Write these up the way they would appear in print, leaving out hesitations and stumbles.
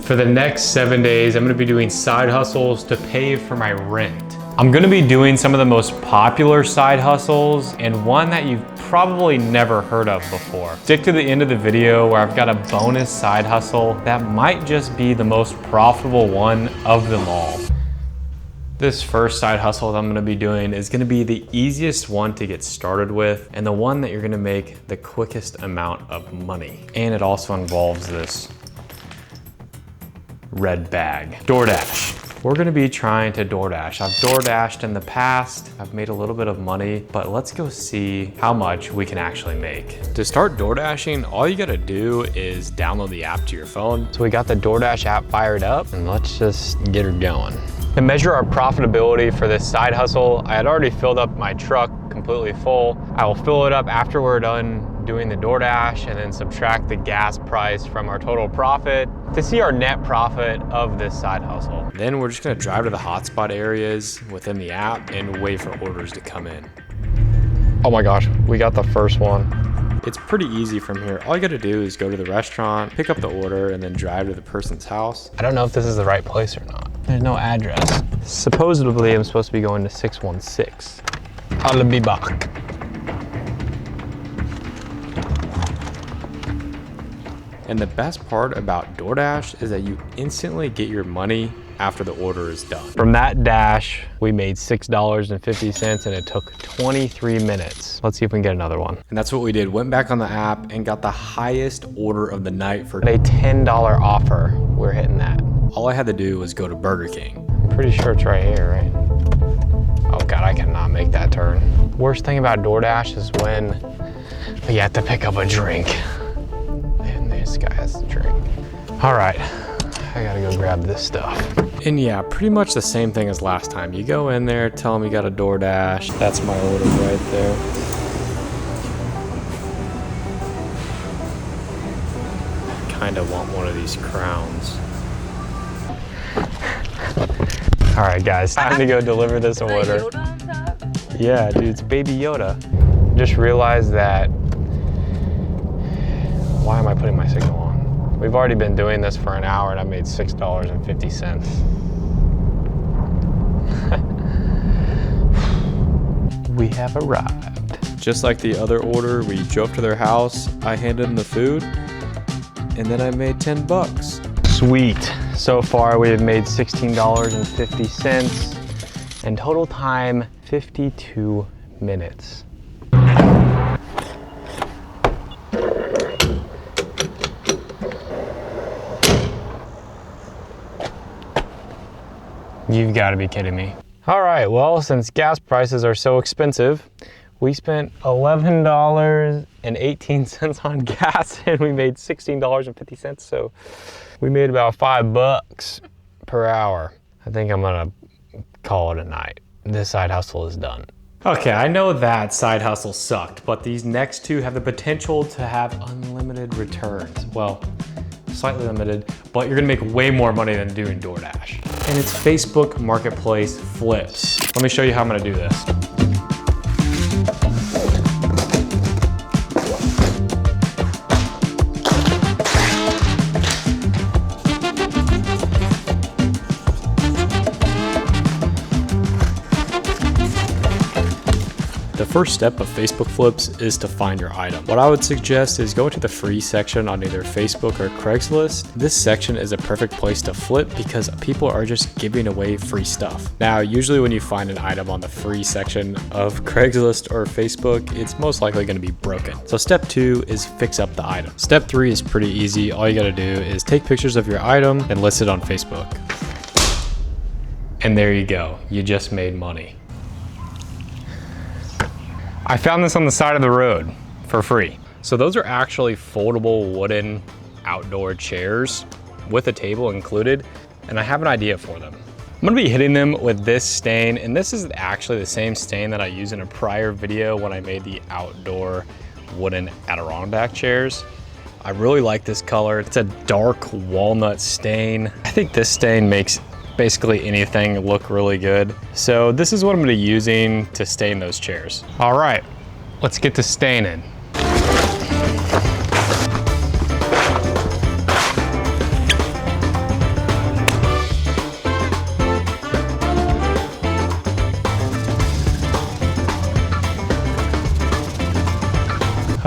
For the next 7 days, I'm gonna be doing side hustles to pay for my rent. I'm gonna be doing some of the most popular side hustles and one that you've probably never heard of before. Stick to the end of the video where I've got a bonus side hustle that might just be the most profitable one of them all. This first side hustle that I'm gonna be doing is gonna be the easiest one to get started with and the one that you're gonna make the quickest amount of money. And it also involves this red bag. DoorDash. We're gonna be trying to DoorDash. I've DoorDashed in the past. I've made a little bit of money, but let's go see how much we can actually make. To start DoorDashing, all you gotta do is download the app to your phone. So we got the DoorDash app fired up and let's just get her going. To measure our profitability for this side hustle, I had already filled up my truck completely full. I will fill it up after we're done doing the DoorDash and then subtract the gas price from our total profit to see our net profit of this side hustle. Then we're just gonna drive to the hotspot areas within the app and wait for orders to come in. Oh my gosh, we got the first one. It's pretty easy from here. All you gotta do is go to the restaurant, pick up the order, and then drive to the person's house. I don't know if this is the right place or not. There's no address. Supposedly, I'm supposed to be going to 616. I'll be back. And the best part about DoorDash is that you instantly get your money after the order is done. From that dash, we made $6.50 and it took 23 minutes. Let's see if we can get another one. And that's what we did. Went back on the app and got the highest order of the night for a $10 offer. We're hitting that. All I had to do was go to Burger King. I'm pretty sure it's right here, right? Oh God, I cannot make that turn. Worst thing about DoorDash is when you have to pick up a drink. And this guy has to drink. All right, I gotta go grab this stuff. And yeah, pretty much the same thing as last time. You go in there, tell them you got a DoorDash. That's my order right there. I kinda want one of these crowns. All right, guys, time to go deliver this order. Yeah, dude, it's Baby Yoda. Just realized that, why am I putting my signal on? We've already been doing this for an hour and I made $6.50. We have arrived. Just like the other order, we drove to their house, I handed them the food, and then I made 10 bucks. Sweet. So far we have made $16.50 and total time 52 minutes. You've got to be kidding me. All right, well, since gas prices are so expensive, we spent $11.18 on gas and we made $16.50. So we made about $5 per hour. I think I'm gonna call it a night. This side hustle is done. Okay, I know that side hustle sucked, but these next two have the potential to have unlimited returns. Well, slightly limited, but you're gonna make way more money than doing DoorDash. And it's Facebook Marketplace flips. Let me show you how I'm gonna do this. The first step of Facebook flips is to find your item. What I would suggest is go to the free section on either Facebook or Craigslist. This section is a perfect place to flip because people are just giving away free stuff. Now, usually when you find an item on the free section of Craigslist or Facebook, it's most likely going to be broken. So step 2 is fix up the item. Step 3 is pretty easy. All you got to do is take pictures of your item and list it on Facebook. And there you go. You just made money. I found this on the side of the road for free. So those are actually foldable wooden outdoor chairs with a table included, and I have an idea for them. I'm gonna be hitting them with this stain, and this is actually the same stain that I used in a prior video when I made the outdoor wooden Adirondack chairs. I really like this color. It's a dark walnut stain. I think this stain makes basically anything look really good. So this is what I'm gonna be using to stain those chairs. All right, let's get to staining.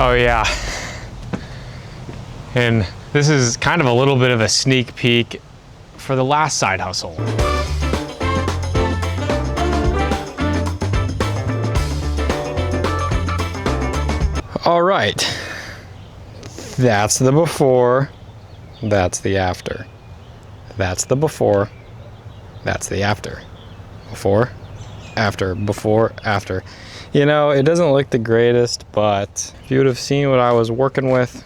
Oh yeah. And this is kind of a little bit of a sneak peek for the last side hustle. All right, that's the before, that's the after. That's the before, that's the after. Before, after, before, after. You know, it doesn't look the greatest, but if you would have seen what I was working with,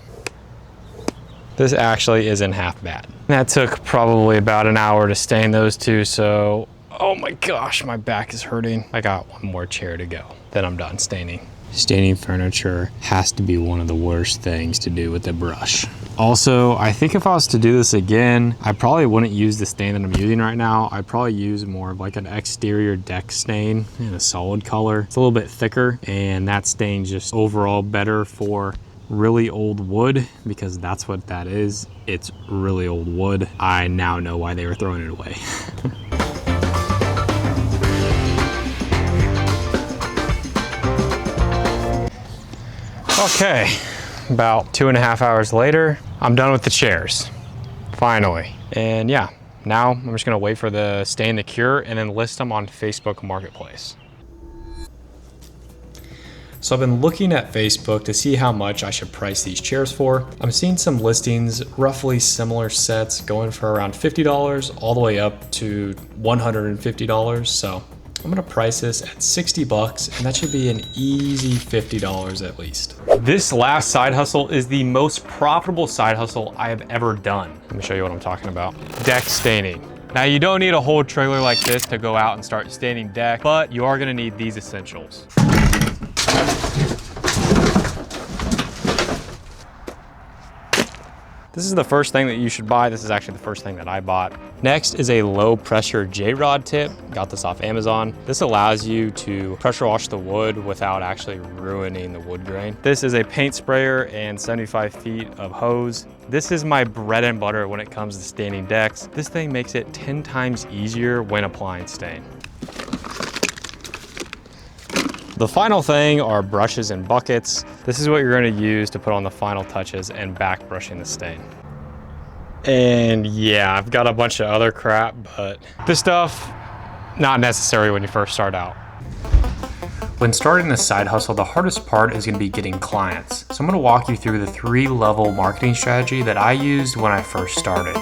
this actually isn't half bad. That took probably about an hour to stain those two, so, oh my gosh, my back is hurting. I got one more chair to go, then I'm done staining. Staining furniture has to be one of the worst things to do with a brush. Also, I think if I was to do this again, I probably wouldn't use the stain that I'm using right now. I'd probably use more of like an exterior deck stain in a solid color. It's a little bit thicker, and that stain's just overall better for really old wood, because that's what that is. It's really old wood. I now know why they were throwing it away. Okay, about 2.5 hours later, I'm done with the chairs, finally. And yeah, now I'm just gonna wait for the stain to cure and then list them on Facebook Marketplace. So I've been looking at Facebook to see how much I should price these chairs for. I'm seeing some listings, roughly similar sets, going for around $50 all the way up to $150. So I'm gonna price this at 60 bucks, and that should be an easy $50 at least. This last side hustle is the most profitable side hustle I have ever done. Let me show you what I'm talking about. Deck staining. Now you don't need a whole trailer like this to go out and start staining deck, but you are gonna need these essentials. This is the first thing that you should buy. This is actually the first thing that I bought. Next is a low pressure J-rod tip. Got this off Amazon. This allows you to pressure wash the wood without actually ruining the wood grain. This is a paint sprayer and 75 feet of hose. This is my bread and butter when it comes to staining decks. This thing makes it 10 times easier when applying stain. The final thing are brushes and buckets. This is what you're gonna use to put on the final touches and back brushing the stain. And yeah, I've got a bunch of other crap, but this stuff, not necessary when you first start out. When starting this side hustle, the hardest part is gonna be getting clients. So I'm gonna walk you through the 3-level marketing strategy that I used when I first started.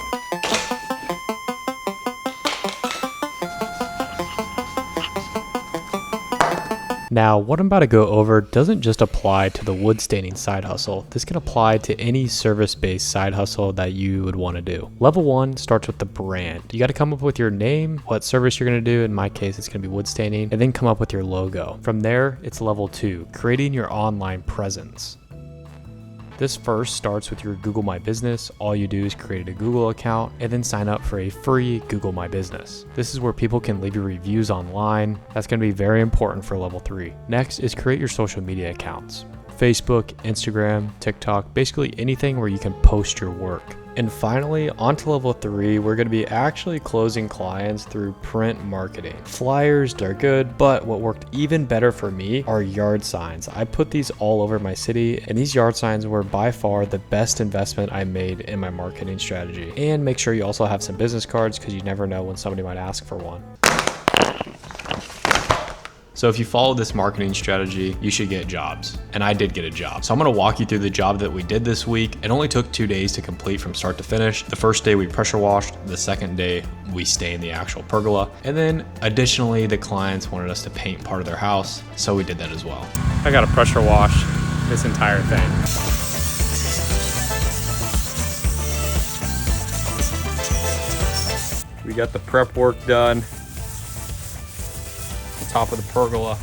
Now, what I'm about to go over doesn't just apply to the wood staining side hustle. This can apply to any service-based side hustle that you would want to do. Level 1 starts with the brand. You got to come up with your name, what service you're going to do. In my case, it's going to be wood staining, and then come up with your logo. From there, it's level 2, creating your online presence. This first starts with your Google My Business. All you do is create a Google account and then sign up for a free Google My Business. This is where people can leave you reviews online. That's going to be very important for level 3. Next is create your social media accounts. Facebook, Instagram, TikTok, basically anything where you can post your work. And finally, on to level 3, we're going to be actually closing clients through print marketing. Flyers are good, but what worked even better for me are yard signs. I put these all over my city, and these yard signs were by far the best investment I made in my marketing strategy. And make sure you also have some business cards, because you never know when somebody might ask for one. So if you follow this marketing strategy, you should get jobs. And I did get a job. So I'm gonna walk you through the job that we did this week. It only took 2 days to complete from start to finish. The first day we pressure washed, the second day we stained the actual pergola. And then additionally, the clients wanted us to paint part of their house, so we did that as well. I gotta pressure wash this entire thing. We got the prep work done. Top of the pergola.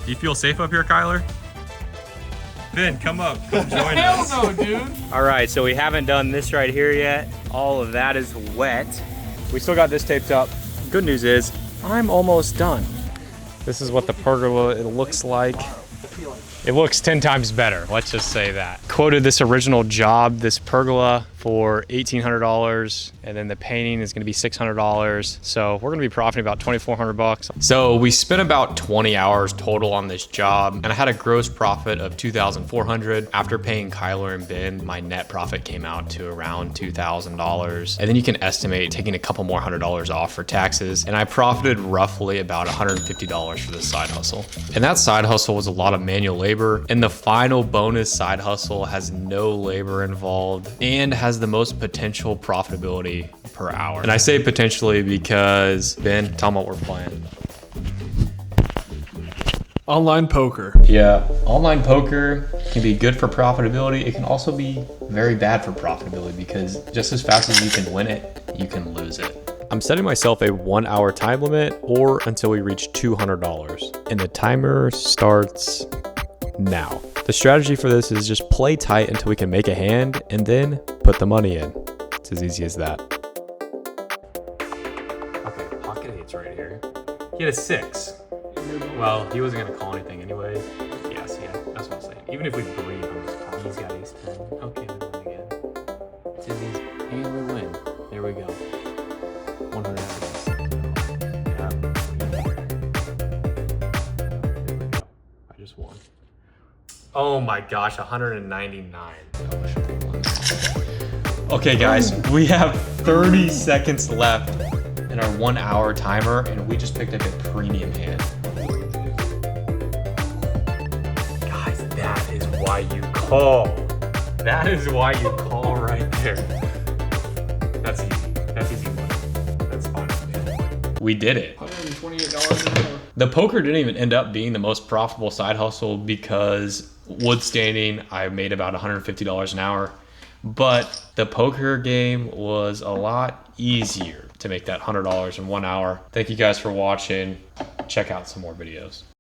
Do you feel safe up here, Kyler? Ben, come up, come join us. Hell no, dude. All right, so we haven't done this right here yet. All of that is wet. We still got this taped up. Good news is, I'm almost done. This is what the pergola it looks like. It looks 10 times better, let's just say that. Quoted this original job, this pergola, for $1,800, and then the painting is gonna be $600. So we're gonna be profiting about 2,400 bucks. So we spent about 20 hours total on this job, and I had a gross profit of 2,400. After paying Kyler and Ben, my net profit came out to around $2,000. And then you can estimate taking a couple more $100 off for taxes, and I profited roughly about $150 for this side hustle. And that side hustle was a lot of manual labor, and the final bonus side hustle has no labor involved and has the most potential profitability per hour. And I say potentially because, Ben, tell them what we're playing. Online poker. Yeah, online poker can be good for profitability. It can also be very bad for profitability because just as fast as you can win it, you can lose it. I'm setting myself a 1 hour time limit or until we reach $200, and the timer starts now. The strategy for this is just play tight until we can make a hand and then put the money in. It's as easy as that. Okay, pocket eight's right here. He had a 6. Well, he wasn't gonna call anything anyways. Yes, yeah, that's what I'm saying. Even if we believe him, he's got ace 10. Okay, we win again. It's as easy. And we win. There we go. 100 hours. Yeah. There we go. I just won. Oh my gosh, 199. Okay guys, we have 30 seconds left in our 1 hour timer, and we just picked up a premium hand. Guys, that is why you call. That is why you call right there. That's easy. That's easy money. That's fine with me. We did it. $128 an hour. The poker didn't even end up being the most profitable side hustle because wood standing, I made about $150 an hour. But the poker game was a lot easier to make that $100 in 1 hour. Thank you guys for watching. Check out some more videos.